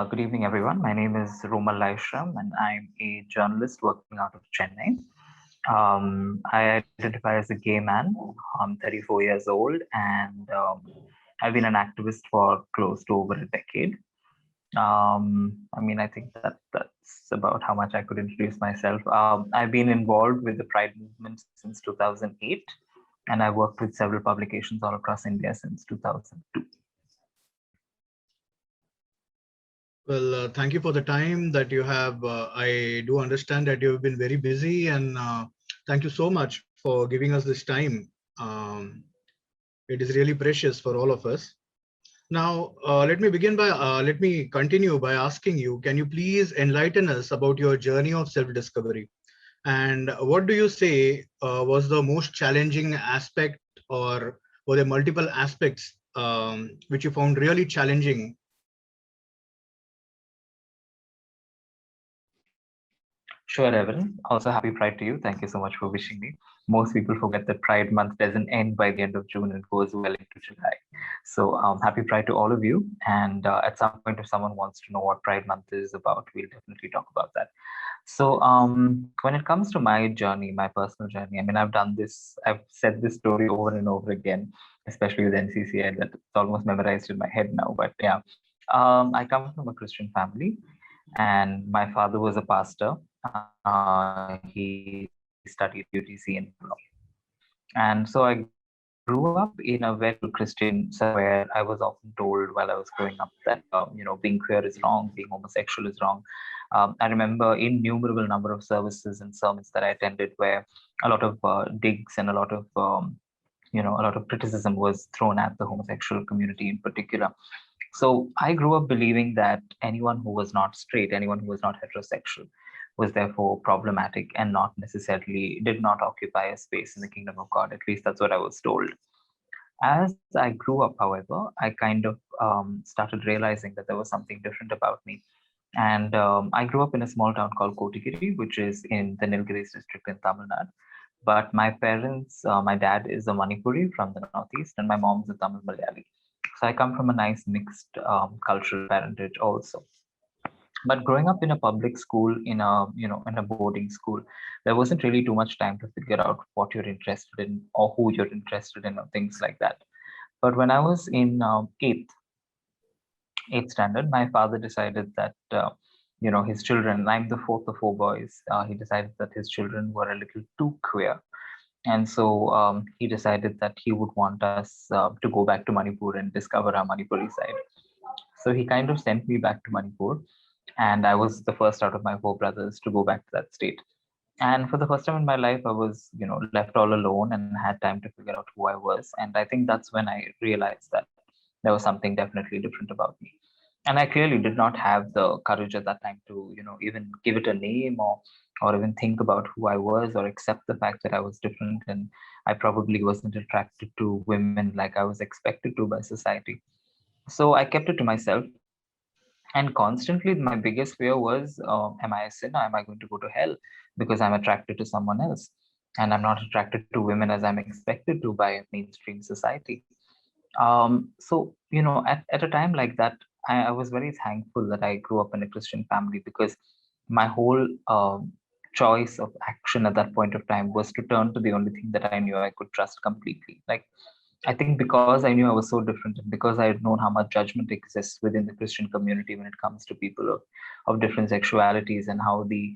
Good evening, everyone. My name is Romal Laisram, and I'm a journalist working out of Chennai. I identify as a gay man. I'm 34 years old, and I've been an activist for close to over a decade. I think that's about how much I could introduce myself. I've been involved with the Pride movement since 2008, and I've worked with several publications all across India since 2002. Well, thank you for the time that you have. I do understand that you've been very busy, and thank you so much for giving us this time. It is really precious for all of us. Now, let me continue by asking you, can you please enlighten us about your journey of self-discovery? And what do you say was the most challenging aspect, or were there multiple aspects which you found really challenging? Sure, Evan. Also, happy Pride to you. Thank you so much for wishing me. Most people forget that Pride month doesn't end by the end of June, it goes well into July. So, happy Pride to all of you. And at some point, if someone wants to know what Pride month is about, we'll definitely talk about that. So, when it comes to my journey, my personal journey, I've said this story over and over again, especially with NCCI, that it's almost memorized in my head now. But yeah, I come from a Christian family, and my father was a pastor. He studied UTC in law, and so I grew up in a very Christian surrounding where I was often told while I was growing up that being queer is wrong, being homosexual is wrong. I remember innumerable number of services and sermons that I attended where a lot of digs and a lot of a lot of criticism was thrown at the homosexual community in particular. So I grew up believing that anyone who was not straight, anyone who was not heterosexual, was therefore problematic and not necessarily did not occupy a space in the kingdom of God. At least that's what I was told. As I grew up, however, I kind of started realizing that there was something different about me. And I grew up in a small town called Kotigiri, which is in the Nilgiris district in Tamil Nadu. But my parents, my dad is a Manipuri from the northeast, and my mom's a Tamil Malayali. So I come from a nice mixed cultural parentage also. But growing up in a public school, in a boarding school, there wasn't really too much time to figure out what you're interested in or who you're interested in or things like that. But when I was in eighth standard, my father decided that his children. I'm the fourth of four boys. He decided that his children were a little too queer, and so he decided that he would want us to go back to Manipur and discover our Manipuri side. So he kind of sent me back to Manipur, and I was the first out of my four brothers to go back to that state. And for the first time in my life, I was, left all alone and had time to figure out who I was. And I think that's when I realized that there was something definitely different about me. And I clearly did not have the courage at that time to, even give it a name or even think about who I was or accept the fact that I was different. And I probably wasn't attracted to women like I was expected to by society. So I kept it to myself. And constantly, my biggest fear was, am I a sinner? Am I going to go to hell because I'm attracted to someone else? And I'm not attracted to women as I'm expected to by mainstream society. At a time like that, I was very thankful that I grew up in a Christian family because my whole choice of action at that point of time was to turn to the only thing that I knew I could trust completely. Like, I think because I knew I was so different and because I had known how much judgment exists within the Christian community when it comes to people of different sexualities and how the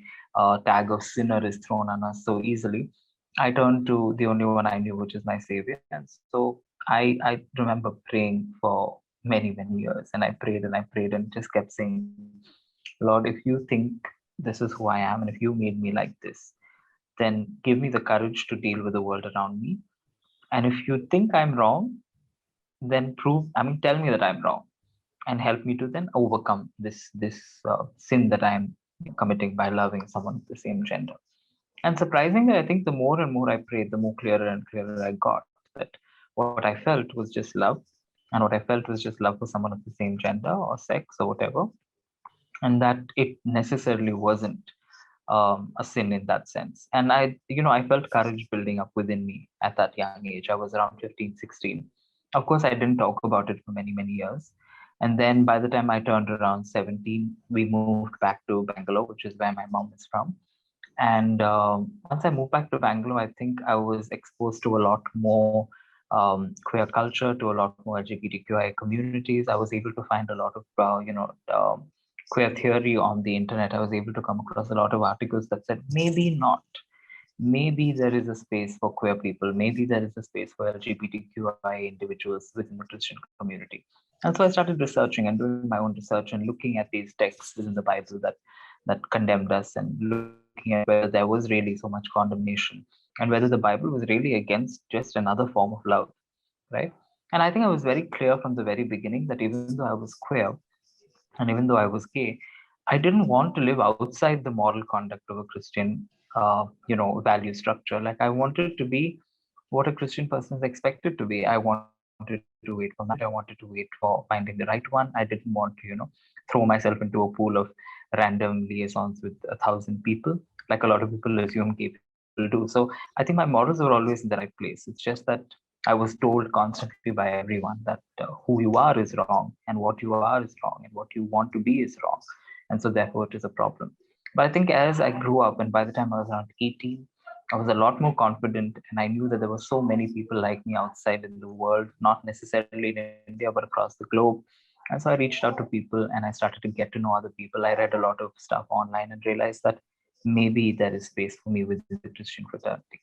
tag of sinner is thrown on us so easily, I turned to the only one I knew, which is my Savior. And so I remember praying for many, many years. And I prayed and just kept saying, Lord, if you think this is who I am and if you made me like this, then give me the courage to deal with the world around me. And if you think I'm wrong, then tell me that I'm wrong and help me to then overcome this sin that I'm committing by loving someone of the same gender. And surprisingly, I think the more and more I prayed, the more clearer and clearer I got that what I felt was just love. And what I felt was just love for someone of the same gender or sex or whatever. And that it necessarily wasn't a sin in that sense. And I felt courage building up within me at that young age. I was around 15, 16. Of course, I didn't talk about it for many, many years. And then by the time I turned around 17, we moved back to Bangalore, which is where my mom is from. And once I moved back to Bangalore, I think I was exposed to a lot more queer culture, to a lot more LGBTQI communities. I was able to find a lot of, queer theory on the internet. I was able to come across a lot of articles that said maybe not. Maybe there is a space for queer people. Maybe there is a space for LGBTQI individuals within the Christian community. And so I started researching and doing my own research and looking at these texts within the Bible that condemned us, and looking at whether there was really so much condemnation, and whether the Bible was really against just another form of love, right? And I think I was very clear from the very beginning that even though I was queer and even though I was gay, I didn't want to live outside the moral conduct of a Christian, value structure. Like I wanted to be what a Christian person is expected to be. I wanted to wait for marriage. I wanted to wait for finding the right one. I didn't want to, throw myself into a pool of random liaisons with 1,000 people, like a lot of people assume gay people do. So I think my morals were always in the right place. It's just that I was told constantly by everyone that who you are is wrong, and what you are is wrong, and what you want to be is wrong. And so therefore it is a problem. But I think as I grew up, and by the time I was around 18, I was a lot more confident, and I knew that there were so many people like me outside in the world, not necessarily in India, but across the globe. And so I reached out to people and I started to get to know other people. I read a lot of stuff online and realized that maybe there is space for me within the Christian fraternity.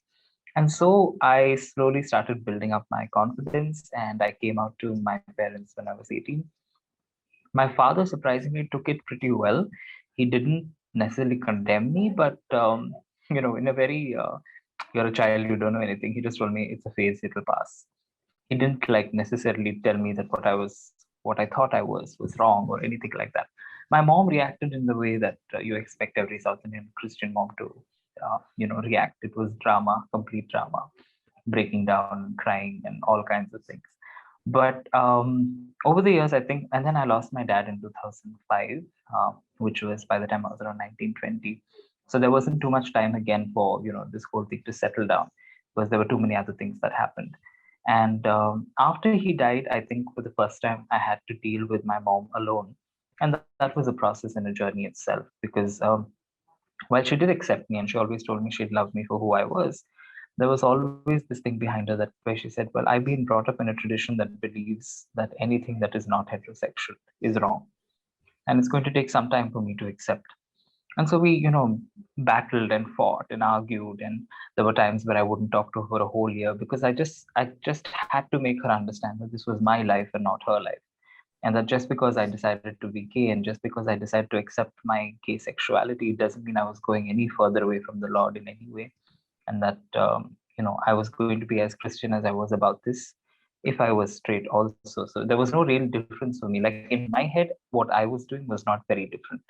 And so I slowly started building up my confidence, and I came out to my parents when I was 18. My father surprisingly took it pretty well. He didn't necessarily condemn me, but in a very you're a child, you don't know anything. He just told me it's a phase, it'll pass. He didn't like necessarily tell me that what I thought I was wrong or anything like that. My mom reacted in the way that you expect every South Indian Christian mom to, react. It was drama, complete drama, breaking down, crying, and all kinds of things. But over the years, I think, and then I lost my dad in 2005, which was by the time I was around 1920. So there wasn't too much time again for this whole thing to settle down, because there were too many other things that happened. And after he died, I think for the first time, I had to deal with my mom alone, and that was a process and a journey itself. Because while she did accept me and she always told me she'd love me for who I was, there was always this thing behind her that where she said, "Well, I've been brought up in a tradition that believes that anything that is not heterosexual is wrong, and it's going to take some time for me to accept." And so we, battled and fought and argued, and there were times where I wouldn't talk to her for a whole year because I just had to make her understand that this was my life and not her life, and that just because I decided to be gay and just because I decided to accept my gay sexuality doesn't mean I was going any further away from the Lord in any way, and that I was going to be as Christian as I was about this if I was straight also. So there was no real difference for me. Like in my head, what I was doing was not very different.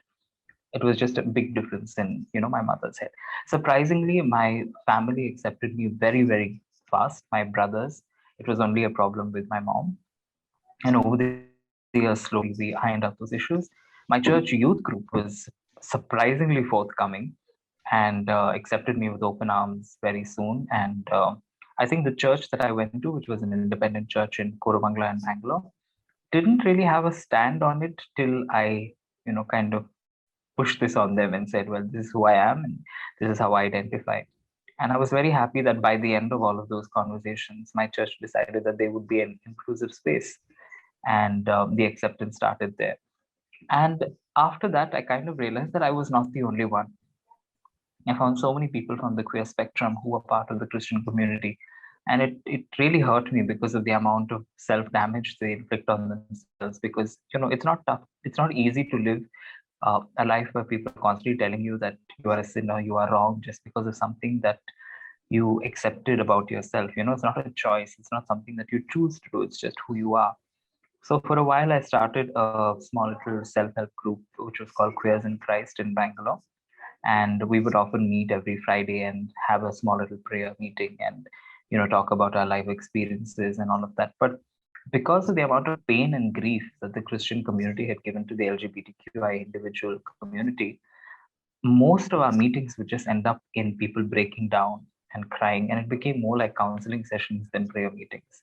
It was just a big difference in my mother's head. Surprisingly, my family accepted me very, very fast. My brothers, it was only a problem with my mom. And over the years, slowly we ironed out those issues. My church youth group was surprisingly forthcoming and accepted me with open arms very soon. And I think the church that I went to, which was an independent church in Koromangala and Bangalore, didn't really have a stand on it till I, kind of pushed this on them and said, well, this is who I am and this is how I identify. And I was very happy that by the end of all of those conversations, my church decided that they would be an inclusive space, and the acceptance started there. And after that, I kind of realized that I was not the only one. I found so many people from the queer spectrum who were part of the Christian community. And it really hurt me because of the amount of self damage they inflict on themselves. Because, it's not tough, it's not easy to live a life where people are constantly telling you that you are a sinner, you are wrong, just because of something that you accepted about yourself. It's not a choice, it's not something that you choose to do, it's just who you are. So for a while, I started a small little self-help group, which was called Queers in Christ in Bangalore. And we would often meet every Friday and have a small little prayer meeting and, talk about our life experiences and all of that. But because of the amount of pain and grief that the Christian community had given to the LGBTQI individual community, most of our meetings would just end up in people breaking down and crying. And it became more like counseling sessions than prayer meetings.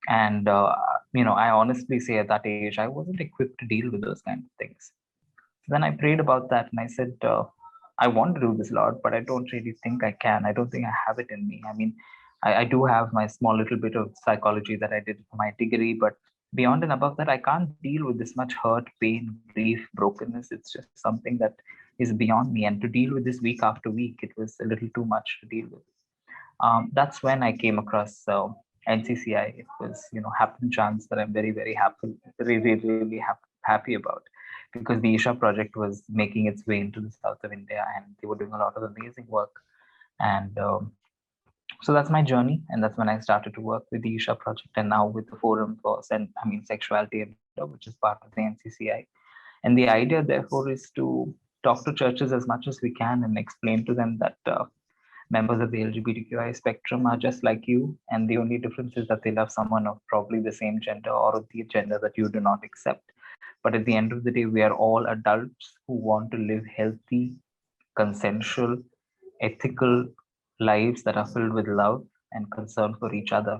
And I honestly say at that age I wasn't equipped to deal with those kind of things. Then I prayed about that and I said, I want to do this, Lord, but I don't really think I can. I don't think I have it in me. I mean, I do have my small little bit of psychology that I did for my degree, but beyond and above that, I can't deal with this much hurt, pain, grief, brokenness. It's just something that is beyond me. And to deal with this week after week, it was a little too much to deal with. That's when I came across NCCI. It was, happen chance that I'm very, very happy, really, really happy about, because the Isha project was making its way into the south of India, and they were doing a lot of amazing work. And so that's my journey, and that's when I started to work with the Isha project, and now with the Forum for Sexuality and Gender, which is part of the NCCI. And the idea, therefore, is to talk to churches as much as we can and explain to them that members of the LGBTQI spectrum are just like you, and the only difference is that they love someone of probably the same gender or of the gender that you do not accept. But at the end of the day, we are all adults who want to live healthy, consensual, ethical lives that are filled with love and concern for each other.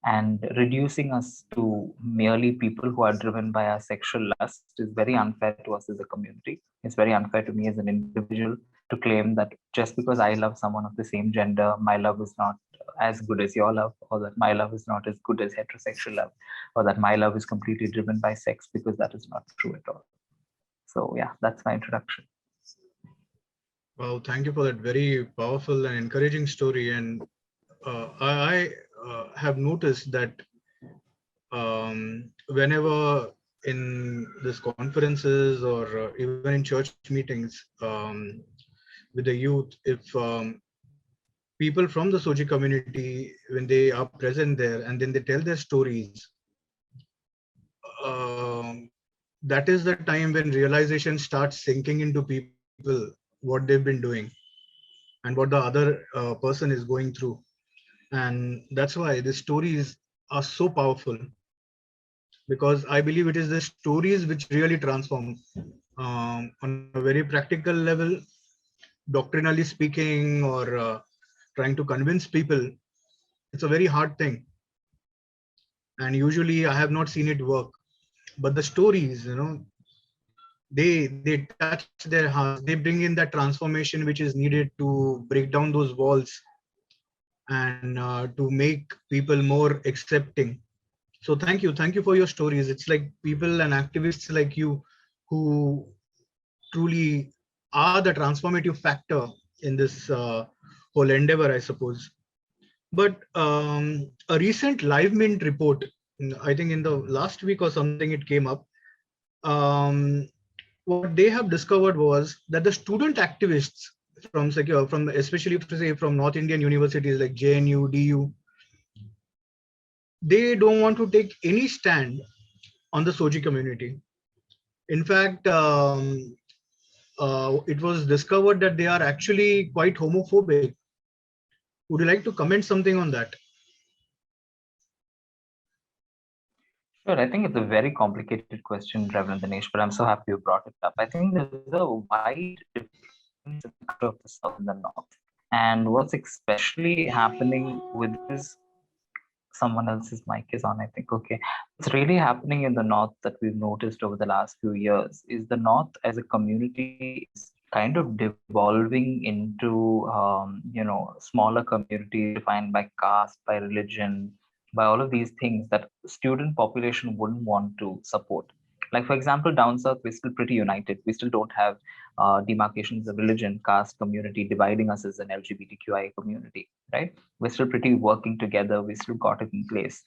And reducing us to merely people who are driven by our sexual lust is very unfair to us as a community. It's very unfair to me as an individual to claim that just because I love someone of the same gender, my love is not as good as your love, or that my love is not as good as heterosexual love, or that my love is completely driven by sex, because that is not true at all. So, yeah, that's my introduction. Wow, thank you for that very powerful and encouraging story. And I have noticed that whenever in these conferences or even in church meetings with the youth, if people from the Soji community, when they are present there and then they tell their stories, um, that is the time when realization starts sinking into people what they've been doing and what the other person is going through. And that's why the stories are so powerful, because I believe it is the stories which really transform on a very practical level, doctrinally speaking, or trying to convince people. It's a very hard thing. And usually I have not seen it work. But the stories, they touch their hearts. They bring in that transformation which is needed to break down those walls and to make people more accepting. So thank you for your stories. It's like people and activists like you who truly are the transformative factor in this whole endeavor, I suppose. But a recent Live Mint report, I think in the last week or something, it came up. Um, what they have discovered was that the student activists from secure, from especially say from North Indian universities like JNU, DU, they don't want to take any stand on the Soji community. In fact, it was discovered that they are actually quite homophobic. Would you like to comment something on that? Sure, I think it's a very complicated question, Reverend Dinesh, but I'm so happy you brought it up. I think there's a wide difference in the culture of the South and the North. And what's especially happening with this, someone else's mic is on, I think. Okay. What's really happening in the North that we've noticed over the last few years is the North as a community is kind of devolving into, smaller communities defined by caste, by religion, by all of these things that student population wouldn't want to support. Like, for example, down south, we're still pretty united. We still don't have demarcations of religion, caste, community dividing us as an LGBTQI community, right? We're still pretty working together. We still got it in place.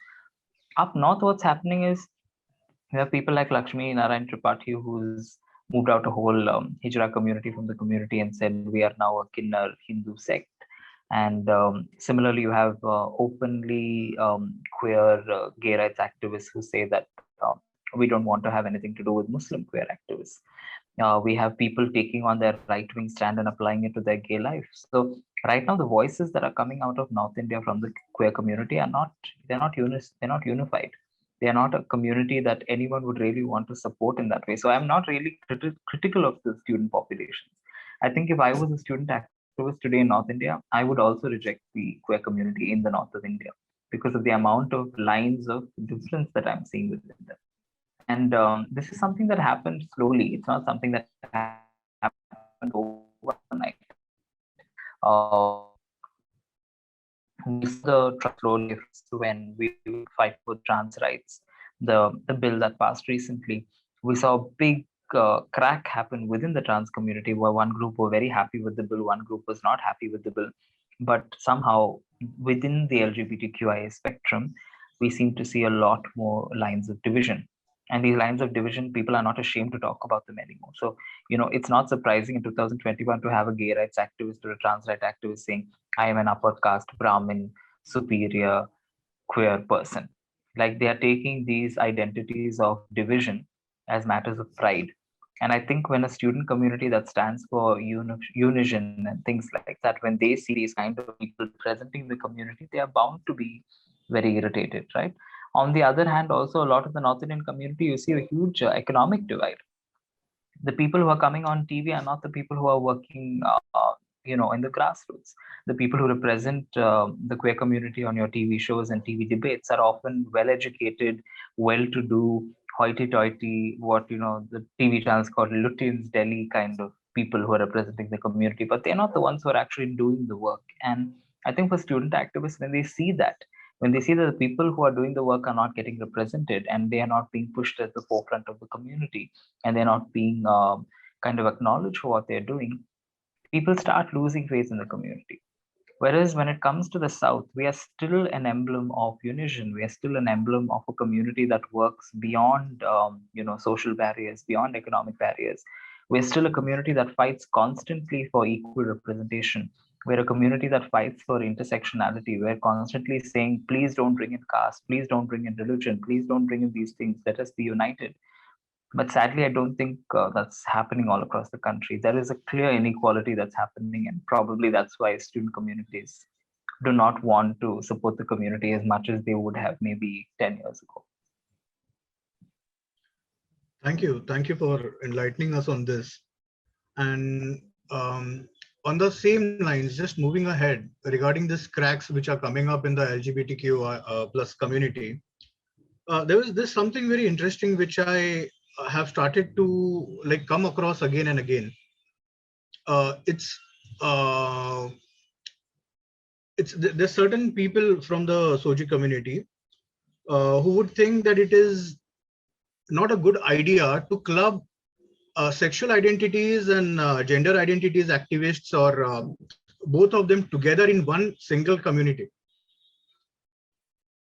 Up north, what's happening is we have people like Lakshmi Narayan Tripathi, who's moved out a whole Hijra community from the community and said, we are now a Kinnar Hindu sect. And similarly, you have openly queer gay rights activists who say that we don't want to have anything to do with Muslim queer activists. We have people taking on their right-wing stand and applying it to their gay life. So right now, the voices that are coming out of North India from the queer community are not, they're not unified. They are not a community that anyone would really want to support in that way. So I'm not really critical of the student populations. I think if I was a student activist today in North India, I would also reject the queer community in the north of India. because of the amount of lines of difference that I'm seeing within them. And this is something that happened slowly. It's not something that happened overnight. We saw the slowly when we would fight for trans rights. The bill that passed recently, we saw a big crack happen within the trans community where one group were very happy with the bill, one group was not happy with the bill. But somehow within the LGBTQIA spectrum, we seem to see a lot more lines of division. And these lines of division, people are not ashamed to talk about them anymore. So, it's not surprising in 2021 to have a gay rights activist or a trans rights activist saying, I am an upper caste Brahmin, superior, queer person. Like they are taking these identities of division as matters of pride. And I think when a student community that stands for unison and things like that, when they see these kind of people representing the community, they are bound to be very irritated, right? On the other hand, also a lot of the North Indian community, you see a huge economic divide. The people who are coming on TV are not the people who are working, in the grassroots. The people who represent the queer community on your TV shows and TV debates are often well-educated, well-to-do, hoity-toity, what the TV channels call Lutyens Delhi kind of people who are representing the community, but they're not the ones who are actually doing the work. And I think for student activists, when they see that the people who are doing the work are not getting represented and they are not being pushed at the forefront of the community, and they're not being kind of acknowledged for what they're doing, people start losing faith in the community. Whereas when it comes to the South, we are still an emblem of unison. We are still an emblem of a community that works beyond, social barriers, beyond economic barriers. We're still a community that fights constantly for equal representation. We're a community that fights for intersectionality. We're constantly saying, please don't bring in caste, please don't bring in religion, please don't bring in these things. Let us be united. But sadly, I don't think that's happening all across the country. There is a clear inequality that's happening, and probably that's why student communities do not want to support the community as much as they would have maybe 10 years ago. Thank you. Thank you for enlightening us on this. And on the same lines, just moving ahead regarding these cracks which are coming up in the LGBTQ plus community, there's something very interesting which I have started to come across again and again. It's there's certain people from the Soji community who would think that it is not a good idea to club sexual identities and gender identities activists or both of them together in one single community.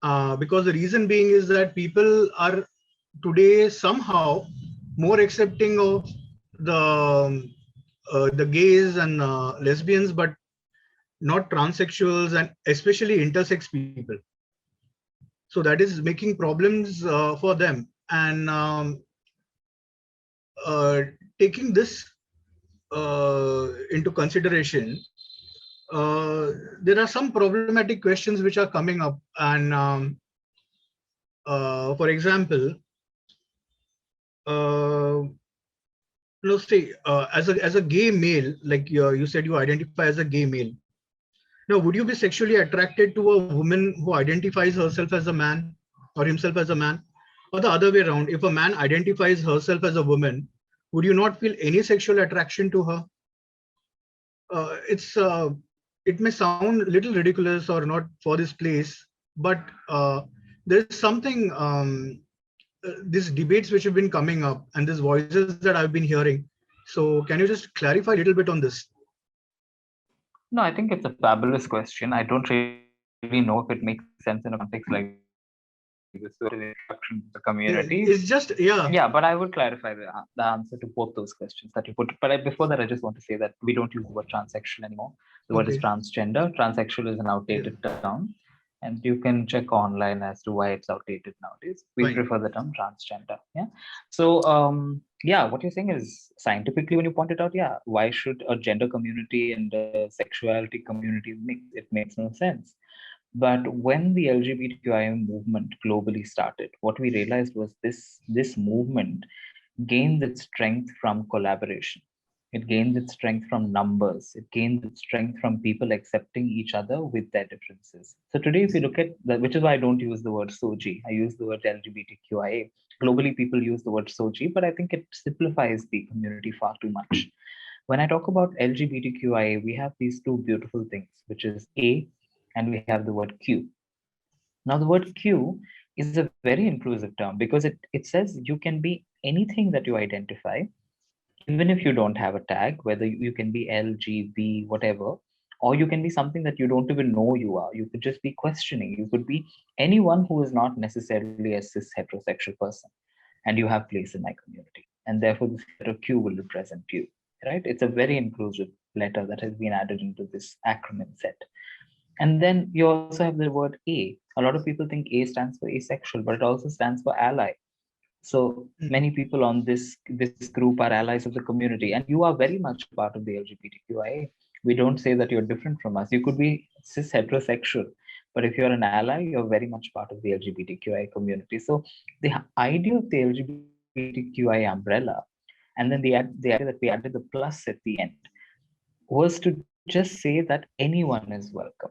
Because the reason being is that people are today somehow more accepting of the gays and lesbians, but not transsexuals and especially intersex people. So that is making problems for them. And taking this into consideration, there are some problematic questions which are coming up. And for example, say as a gay male, like you said, you identify as a gay male. Now, would you be sexually attracted to a woman who identifies herself as a man or himself as a man? Or the other way around, if a man identifies herself as a woman, would you not feel any sexual attraction to her? It may sound a little ridiculous or not for this place, but there's something, these debates which have been coming up and these voices that I've been hearing. So can you just clarify a little bit on this? No, I think it's a fabulous question. I don't really know if it makes sense in a context like this. So it is an introduction to the community. It's just, yeah. Yeah, but I would clarify the answer to both those questions that you put. But before that, I just want to say that we don't use the word transsexual anymore. The word is transgender. Transsexual is an outdated term. And you can check online as to why it's outdated nowadays. We prefer the term transgender. Yeah. So, what you're saying is scientifically, when you point it out, why should a gender community and a sexuality community mix? It makes no sense. But when the LGBTQIA movement globally started, what we realized was this movement gained its strength from collaboration. It gains its strength from numbers. It gains its strength from people accepting each other with their differences. So today, if you look at which is why I don't use the word SOGI, I use the word LGBTQIA. Globally, people use the word SOGI, but I think it simplifies the community far too much. When I talk about LGBTQIA, we have these two beautiful things, which is A, and we have the word Q. Now, the word Q is a very inclusive term because it says you can be anything that you identify, even if you don't have a tag, whether you can be L, G, B, whatever, or you can be something that you don't even know you are. You could just be questioning. You could be anyone who is not necessarily a cis heterosexual person, and you have place in my community. And therefore, this letter Q will represent you, right? It's a very inclusive letter that has been added into this acronym set. And then you also have the word A. A lot of people think A stands for asexual, but it also stands for ally. So many people on this group are allies of the community, and you are very much a part of the LGBTQIA. We don't say that you're different from us. You could be cis heterosexual, but if you're an ally, you're very much part of the LGBTQIA community. So the idea of the LGBTQIA umbrella, and then the idea that we added the plus at the end, was to just say that anyone is welcome.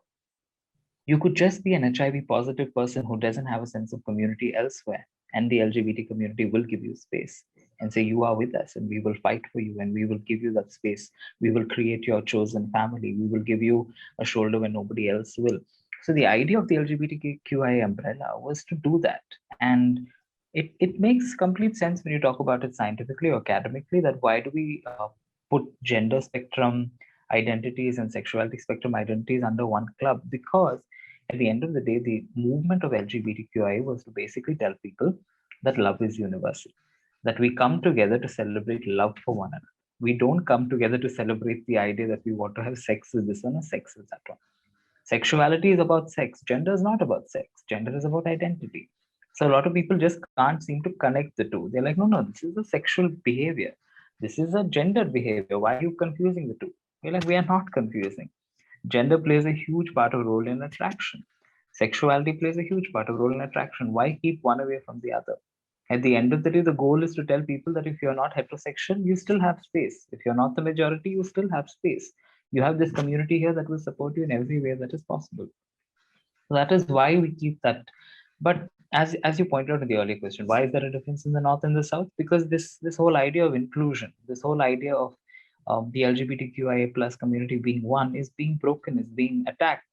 You could just be an HIV positive person who doesn't have a sense of community elsewhere, and the LGBT community will give you space and say, you are with us, and we will fight for you, and we will give you that space. We will create your chosen family. We will give you a shoulder when nobody else will. So, the idea of the LGBTQIA umbrella was to do that. And it makes complete sense when you talk about it scientifically or academically, that why do we put gender spectrum identities and sexuality spectrum identities under one club? Because at the end of the day, the movement of LGBTQI was to basically tell people that love is universal, that we come together to celebrate love for one another. We don't come together to celebrate the idea that we want to have sex with this one or sex with that one. Sexuality is about sex. Gender is not about sex. Gender is about identity. So a lot of people just can't seem to connect the two. They're like, no, no, this is a sexual behavior. This is a gender behavior. Why are you confusing the two? We're like, we are not confusing. Gender plays a huge part of role in attraction. Sexuality plays a huge part of role in attraction. Why keep one away from the other? At the end of the day, the goal is to tell people that if you're not heterosexual, you still have space. If you're not the majority, you still have space. You have this community here that will support you in every way that is possible. So that is why we keep that. But as you pointed out in the earlier question, why is there a difference in the north and the south? Because this whole idea of inclusion, this whole idea of the LGBTQIA plus community being one is being broken, is being attacked.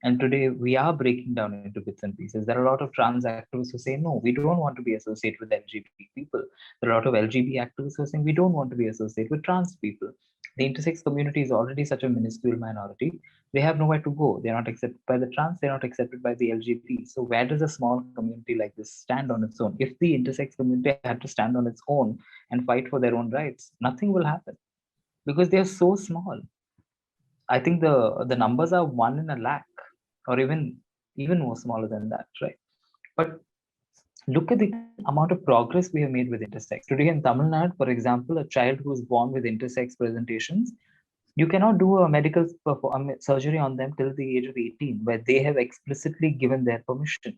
And today we are breaking down into bits and pieces. There are a lot of trans activists who say, no, we don't want to be associated with LGBT people. There are a lot of LGBT activists who are saying we don't want to be associated with trans people. The intersex community is already such a minuscule minority. They have nowhere to go. They're not accepted by the trans, they're not accepted by the LGBT. So where does a small community like this stand on its own? If the intersex community had to stand on its own and fight for their own rights, nothing will happen because they are so small. I think the numbers are 1 in 1 lakh, or even more smaller than that, right? But look at the amount of progress we have made with intersex. Today in Tamil Nadu, for example, a child who is born with intersex presentations, you cannot do a medical surgery on them till the age of 18, where they have explicitly given their permission.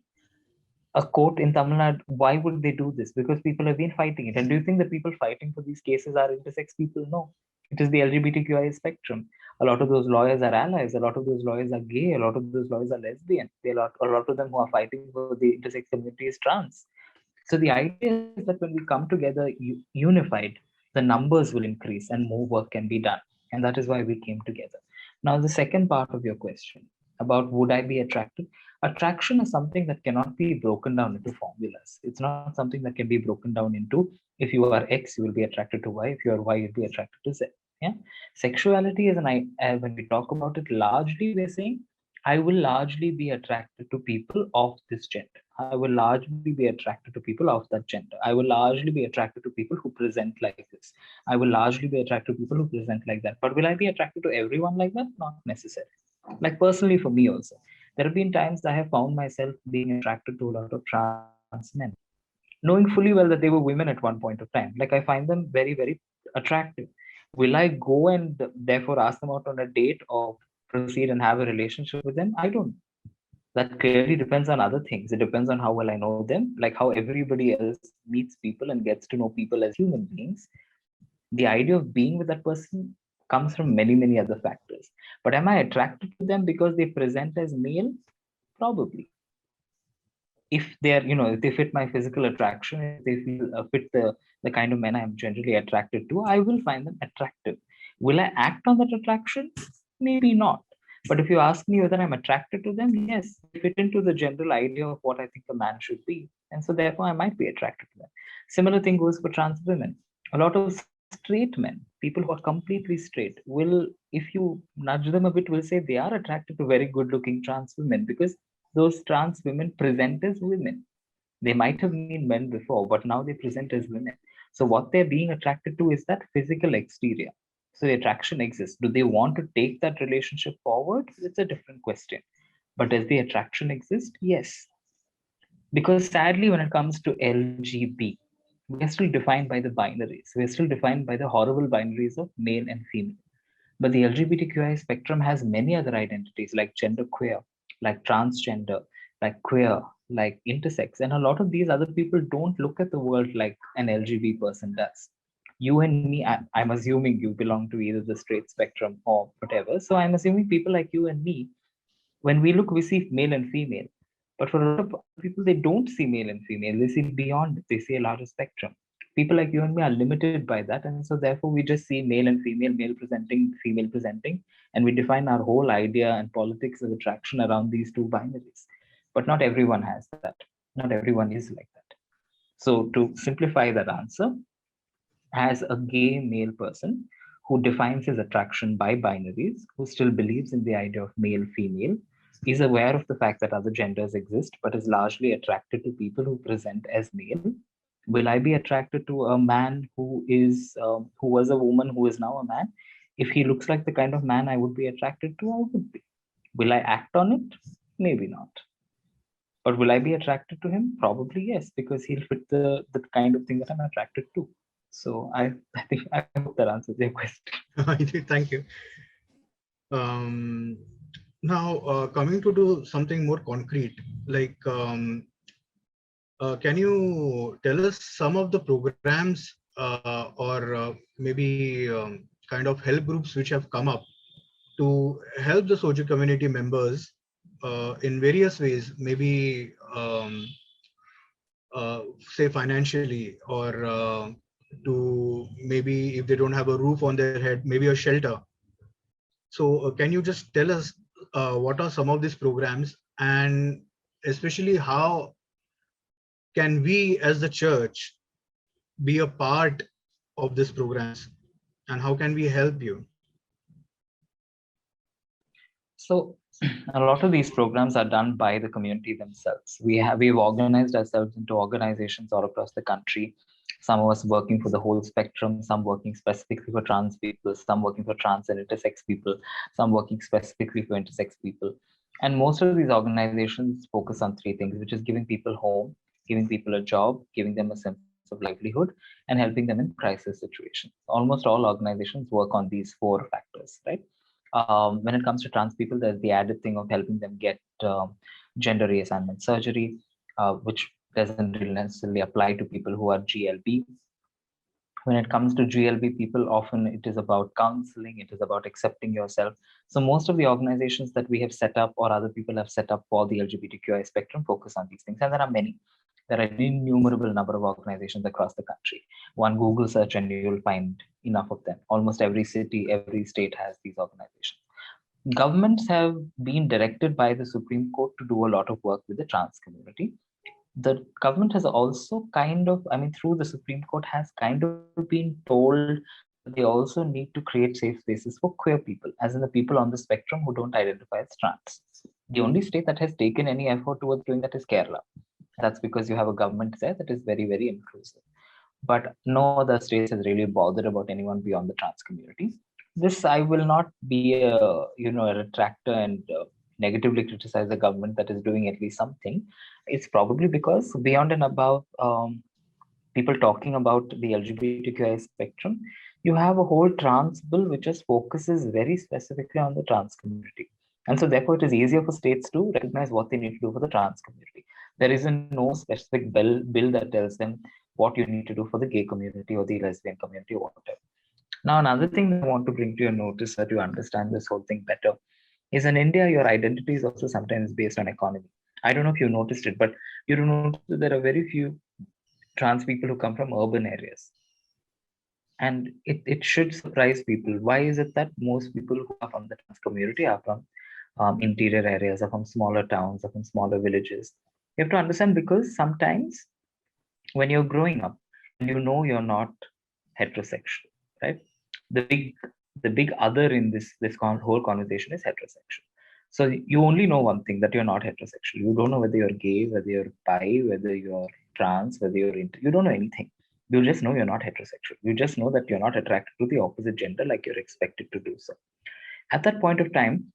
A court in Tamil Nadu, why would they do this? Because people have been fighting it. And do you think the people fighting for these cases are intersex people? No. It is the LGBTQI spectrum. A lot of those lawyers are allies. A lot of those lawyers are gay. A lot of those lawyers are lesbian. A lot of them who are fighting for the intersex community is trans. So the idea is that when we come together unified, the numbers will increase and more work can be done. And that is why we came together. Now, the second part of your question about would I be attracted? Attraction is something that cannot be broken down into formulas. It's not something that can be broken down into if you are X, you will be attracted to Y. If you are Y, you'll be attracted to Z. Yeah. Sexuality is when we talk about it, largely we're saying I will largely be attracted to people of this gender. I will largely be attracted to people of that gender. I will largely be attracted to people who present like this. I will largely be attracted to people who present like that. But will I be attracted to everyone like that? Not necessarily. Like personally, for me also, there have been times I have found myself being attracted to a lot of trans men, knowing fully well that they were women at one point of time. Like I find them very, very attractive. Will I go and therefore ask them out on a date or proceed and have a relationship with them? I don't. That clearly depends on other things. It depends on how well I know them, like how everybody else meets people and gets to know people as human beings. The idea of being with that person comes from many, many other factors. But am I attracted to them because they present as male? Probably. If they're, if they fit my physical attraction, if they fit the kind of men I'm generally attracted to, I will find them attractive. Will I act on that attraction? Maybe not. But if you ask me whether I'm attracted to them, yes, they fit into the general idea of what I think a man should be, and so therefore I might be attracted to them. Similar thing goes for trans women. A lot of straight men, people who are completely straight, will, if you nudge them a bit, will say they are attracted to very good looking trans women because those trans women present as women. They might have been men before, but now they present as women. So what they're being attracted to is that physical exterior. So the attraction exists. Do they want to take that relationship forward? It's a different question. But does the attraction exist? Yes. Because sadly, when it comes to LGB, we are still defined by the binaries. We're still defined by the horrible binaries of male and female. But the LGBTQI spectrum has many other identities like genderqueer, like transgender, like queer, like intersex. And a lot of these other people don't look at the world like an LGB person does. You and me, I'm assuming you belong to either the straight spectrum or whatever. So I'm assuming people like you and me, when we look, we see male and female. But for a lot of other people, they don't see male and female. They see beyond it. They see a larger spectrum. People like you and me are limited by that. And so therefore we just see male and female, male presenting, female presenting, and we define our whole idea and politics of attraction around these two binaries. But not everyone has that. Not everyone is like that. So to simplify that answer, as a gay male person who defines his attraction by binaries, who still believes in the idea of male female, is aware of the fact that other genders exist, but is largely attracted to people who present as male. Will I be attracted to a man who was a woman who is now a man? If he looks like the kind of man I would be attracted to, I would be. Will I act on it? Maybe not. But will I be attracted to him? Probably yes, because he'll fit the kind of thing that I'm attracted to. So I think I hope that answers your question. Thank you. Um, Now, coming to do something more concrete, like, can you tell us some of the programs or maybe kind of help groups which have come up to help the social community members in various ways, maybe say financially, or to maybe if they don't have a roof on their head, maybe a shelter. So can you just tell us what are some of these programs, and especially how can we as the church be a part of these programs, and how can we help you? So a lot of these programs are done by the community themselves. We've organized ourselves into organizations all across the country. Some of us working for the whole spectrum, some working specifically for trans people, some working for trans and intersex people, some working specifically for intersex people. And most of these organizations focus on three things, which is giving people home, giving people a job, giving them a sense of livelihood, and helping them in crisis situations. Almost all organizations work on these four factors, right? When it comes to trans people, there's the added thing of helping them get gender reassignment surgery, which doesn't really necessarily apply to people who are GLB. When it comes to GLB people, often it is about counseling, it is about accepting yourself. So most of the organizations that we have set up or other people have set up for the LGBTQI spectrum focus on these things. And there are many. There are an innumerable number of organizations across the country. One Google search and you'll find enough of them. Almost every city, every state has these organizations. Governments have been directed by the Supreme Court to do a lot of work with the trans community. The government has also through the Supreme Court, has kind of been told that they also need to create safe spaces for queer people, as in the people on the spectrum who don't identify as trans. The only state that has taken any effort towards doing that is Kerala. That's because you have a government there that is very, very inclusive. But no other states has really bothered about anyone beyond the trans community. This I will not be a retractor and negatively criticize the government that is doing at least something. It's probably because beyond and above people talking about the LGBTQI spectrum, you have a whole trans bill which just focuses very specifically on the trans community. And so therefore it is easier for states to recognize what they need to do for the trans community. There isn't no specific bill that tells them what you need to do for the gay community or the lesbian community or whatever. Now, another thing that I want to bring to your notice so that you understand this whole thing better is in India, your identity is also sometimes based on economy. I don't know if you noticed it, but you don't notice that there are very few trans people who come from urban areas. And it should surprise people. Why is it that most people who are from the trans community are from interior areas, are from smaller towns, are from smaller villages? You have to understand because sometimes when you're growing up and you know you're not heterosexual, right? The big the big other in this whole conversation is heterosexual. So you only know one thing, that you're not heterosexual. You don't know whether you're gay, whether you're bi, whether you're trans, whether you're into. You don't know anything. You just know you're not heterosexual. You just know that you're not attracted to the opposite gender like you're expected to do so. At that point of time,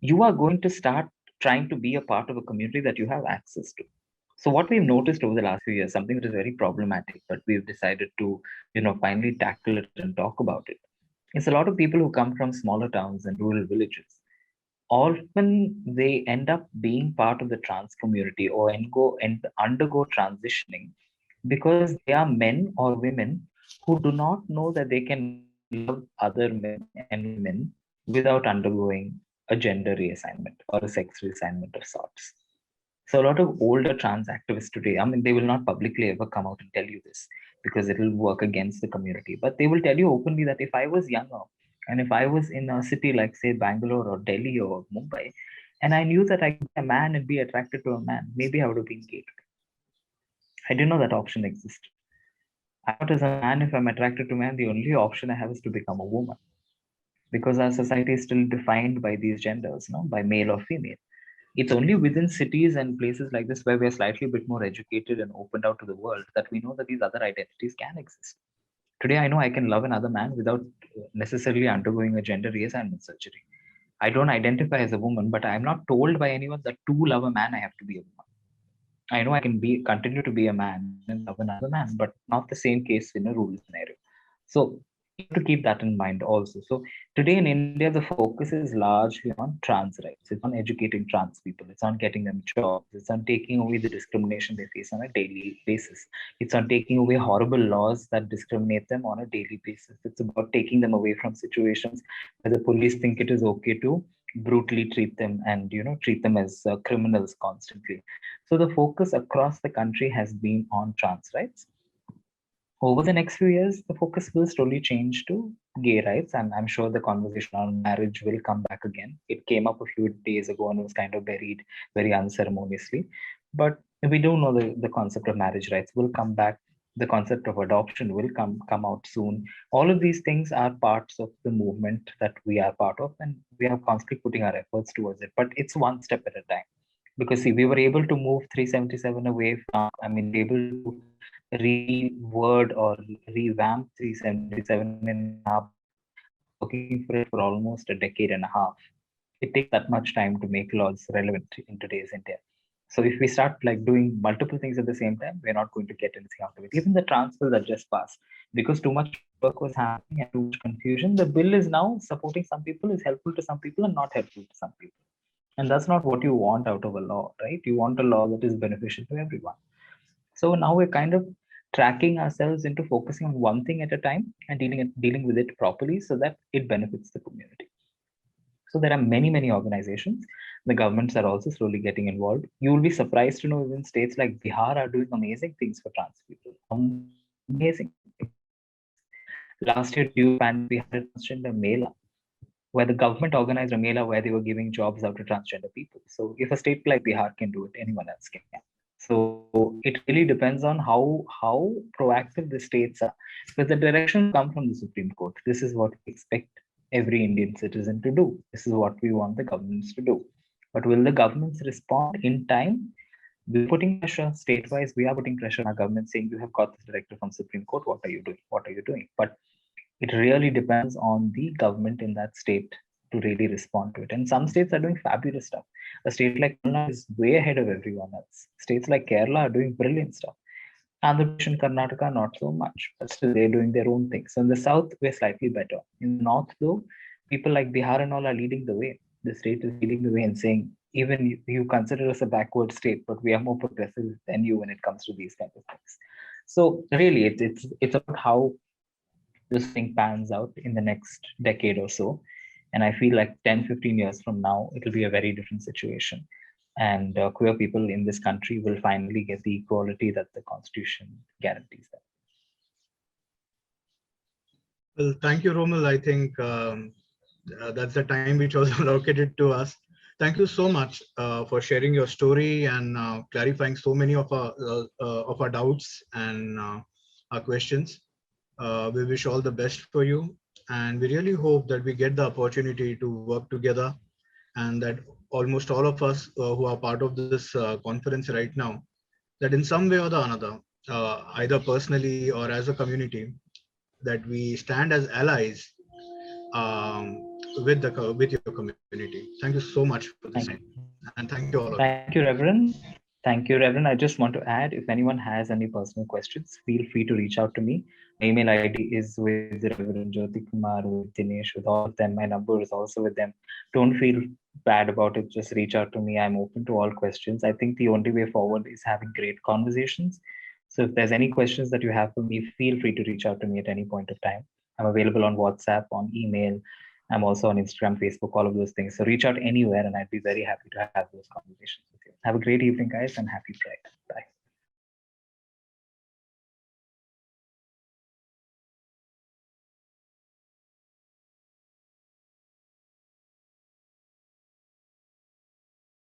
you are going to start trying to be a part of a community that you have access to. So what we've noticed over the last few years, something that is very problematic, but we've decided to, finally tackle it and talk about it. It's a lot of people who come from smaller towns and rural villages. Often they end up being part of the trans community or undergo transitioning because they are men or women who do not know that they can love other men and women without undergoing a gender reassignment or a sex reassignment of sorts. So a lot of older trans activists today, I mean, they will not publicly ever come out and tell you this because it will work against the community. But they will tell you openly that if I was younger and if I was in a city like, say, Bangalore or Delhi or Mumbai, and I knew that I could be a man and be attracted to a man, maybe I would have been gay today. I didn't know that option existed. I thought as a man, if I'm attracted to man, the only option I have is to become a woman because our society is still defined by these genders, by male or female. It's only within cities and places like this where we're slightly a bit more educated and opened out to the world that we know that these other identities can exist. Today, I know I can love another man without necessarily undergoing a gender reassignment surgery. I don't identify as a woman, but I'm not told by anyone that to love a man, I have to be a woman. I know I can continue to be a man and love another man, but not the same case in a rural scenario. So you have to keep that in mind also. So today in India, the focus is largely on trans rights. It's on educating trans people. It's on getting them jobs. It's on taking away the discrimination they face on a daily basis. It's on taking away horrible laws that discriminate them on a daily basis. It's about taking them away from situations where the police think it is okay to brutally treat them and treat them as criminals constantly. So the focus across the country has been on trans rights. Over the next few years, the focus will slowly change to gay rights, and I'm sure the conversation on marriage will come back again. It came up a few days ago and was kind of buried very unceremoniously. But we do know the concept of marriage rights will come back. The concept of adoption will come out soon. All of these things are parts of the movement that we are part of, and we are constantly putting our efforts towards it. But it's one step at a time. Because see, we were able to move 377 away from, I mean, we were able to reword or revamp 377 in our parliament after working for it for almost a decade and a half. It takes that much time to make laws relevant in today's India. So if we start like doing multiple things at the same time, we're not going to get anything out of it. Even the trans bill that just passed, because too much paperwork was happening and too much confusion, the bill is now supporting some people, is helpful to some people, and not helpful to some people. And that's not what you want out of a law, right? You want a law that is beneficial to everyone. So now we're kind of tracking ourselves into focusing on one thing at a time and dealing with it properly so that it benefits the community. So there are many organizations. The governments are also slowly getting involved. You will be surprised to know even states like Bihar are doing amazing things for trans people. Amazing things. Last year during the pandemic, we had a transgender mela where the government organized a mela where they were giving jobs out to transgender people. So if a state like Bihar can do it, anyone else can. So it really depends on how proactive the states are. Because the directions come from the Supreme Court. This is what we expect every Indian citizen to do. This is what we want the governments to do. But will the governments respond in time? We're putting pressure state-wise. We are putting pressure on our government saying, you have got this directive from Supreme Court. What are you doing? What are you doing? But it really depends on the government in that state to really respond to it. And some states are doing fabulous stuff. A state like Tamil Nadu is way ahead of everyone else. States like Kerala are doing brilliant stuff. Andhra Pradesh and Karnataka, not so much, but still they're doing their own thing. So in the south, we're slightly better. In the north, though, people like Bihar and all are leading the way. The state is leading the way and saying, even you consider us a backward state, but we are more progressive than you when it comes to these kinds of things. So really, it's about how this thing pans out in the next decade or so. And I feel like 10, 15 years from now, it'll be a very different situation. And queer people in this country will finally get the equality that the Constitution guarantees them. Well, thank you, Romal. I think that's the time which was allocated to us. Thank you so much for sharing your story and clarifying so many of our doubts and our questions. We wish all the best for you, and we really hope that we get the opportunity to work together, and that almost all of us who are part of this conference right now, that in some way or the another, either personally or as a community, that we stand as allies with your community. Thank you so much for this time, and thank you all of you. Thank you, Reverend. Thank you, Reverend. I just want to add, if anyone has any personal questions, feel free to reach out to me. My email ID is with Reverend Jyoti Kumar, with Dinesh, with all of them. My number is also with them. Don't feel bad about it. Just reach out to me. I'm open to all questions. I think the only way forward is having great conversations. So if there's any questions that you have for me, feel free to reach out to me at any point of time. I'm available on WhatsApp, on email. I'm also on Instagram, Facebook, all of those things. So reach out anywhere and I'd be very happy to have those conversations with you. Have a great evening, guys, and happy Pride. Bye.